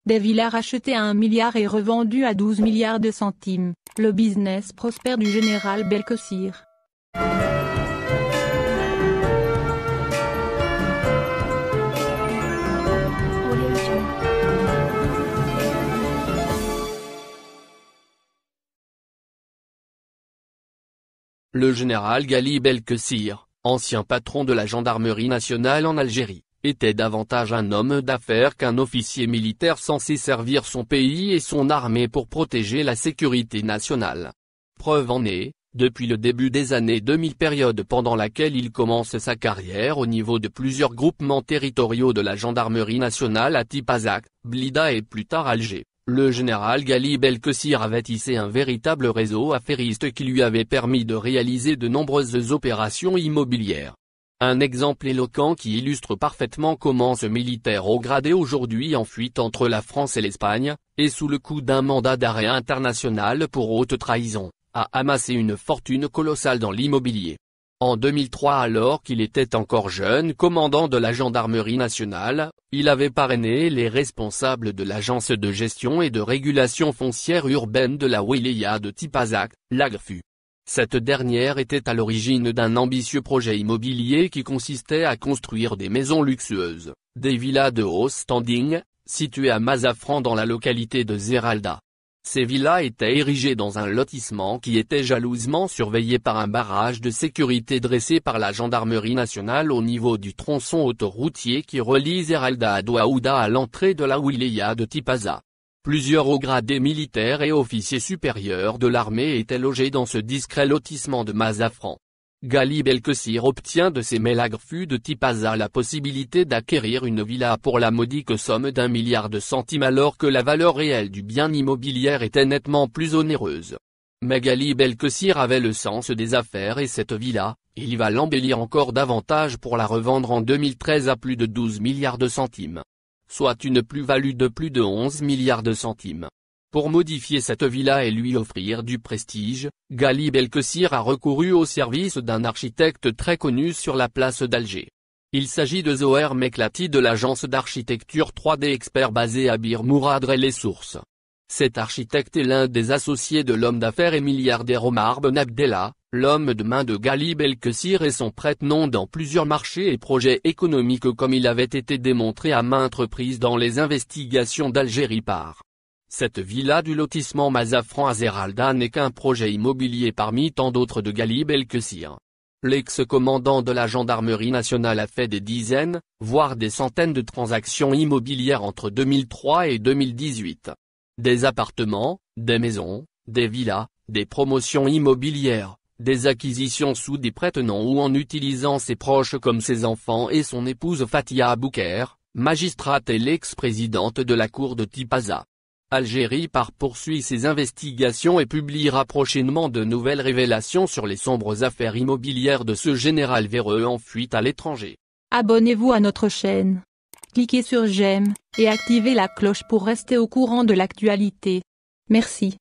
Des villas rachetées à 1 milliard et revendues à 12 milliards de centimes. Le business prospère du général Belkessir. Le général Ghali Belkessir, ancien patron de la gendarmerie nationale en Algérie, était davantage un homme d'affaires qu'un officier militaire censé servir son pays et son armée pour protéger la sécurité nationale. Preuve en est, depuis le début des années 2000, période pendant laquelle il commence sa carrière au niveau de plusieurs groupements territoriaux de la gendarmerie nationale à Tipazac, Blida et plus tard Alger. Le général Ghali Belkessir avait tissé un véritable réseau affairiste qui lui avait permis de réaliser de nombreuses opérations immobilières. Un exemple éloquent qui illustre parfaitement comment ce militaire haut gradé, aujourd'hui en fuite entre la France et l'Espagne, et sous le coup d'un mandat d'arrêt international pour haute trahison, a amassé une fortune colossale dans l'immobilier. En 2003, alors qu'il était encore jeune commandant de la gendarmerie nationale, il avait parrainé les responsables de l'agence de gestion et de régulation foncière urbaine de la wilaya de Tipazac, l'AGFU. Cette dernière était à l'origine d'un ambitieux projet immobilier qui consistait à construire des maisons luxueuses, des villas de haut standing, situées à Mazafran dans la localité de Zeralda. Ces villas étaient érigées dans un lotissement qui était jalousement surveillé par un barrage de sécurité dressé par la gendarmerie nationale au niveau du tronçon autoroutier qui relie Zeralda à Douaouda à l'entrée de la wilaya de Tipaza. Plusieurs hauts gradés militaires et officiers supérieurs de l'armée étaient logés dans ce discret lotissement de Mazafran. Ghali Belkessir obtient de ces l'AGFU de Tipaza la possibilité d'acquérir une villa pour la modique somme d'1 milliard de centimes alors que la valeur réelle du bien immobilier était nettement plus onéreuse. Mais Ghali Belkessir avait le sens des affaires et cette villa, il va l'embellir encore davantage pour la revendre en 2013 à plus de 12 milliards de centimes. Soit une plus-value de plus de 11 milliards de centimes. Pour modifier cette villa et lui offrir du prestige, Ghali Belkessir a recouru au service d'un architecte très connu sur la place d'Alger. Il s'agit de Zoher Meklati de l'agence d'architecture 3D expert basée à Bir Mouradre et les Sources. Cet architecte est l'un des associés de l'homme d'affaires et milliardaire Omar Ben Abdallah, l'homme de main de Ghali Belkessir et son prête-nom dans plusieurs marchés et projets économiques comme il avait été démontré à maintes reprises dans les investigations d'Algérie par. Cette villa du lotissement Mazafran à Zeralda n'est qu'un projet immobilier parmi tant d'autres de Ghali Belkessir. L'ex-commandant de la gendarmerie nationale a fait des dizaines, voire des centaines de transactions immobilières entre 2003 et 2018. Des appartements, des maisons, des villas, des promotions immobilières, des acquisitions sous des prête-noms ou en utilisant ses proches comme ses enfants et son épouse Fatia Abouker, magistrate et l'ex-présidente de la cour de Tipaza. Algérie poursuit ses investigations et publiera prochainement de nouvelles révélations sur les sombres affaires immobilières de ce général véreux en fuite à l'étranger. Abonnez-vous à notre chaîne. Cliquez sur j'aime, et activez la cloche pour rester au courant de l'actualité. Merci.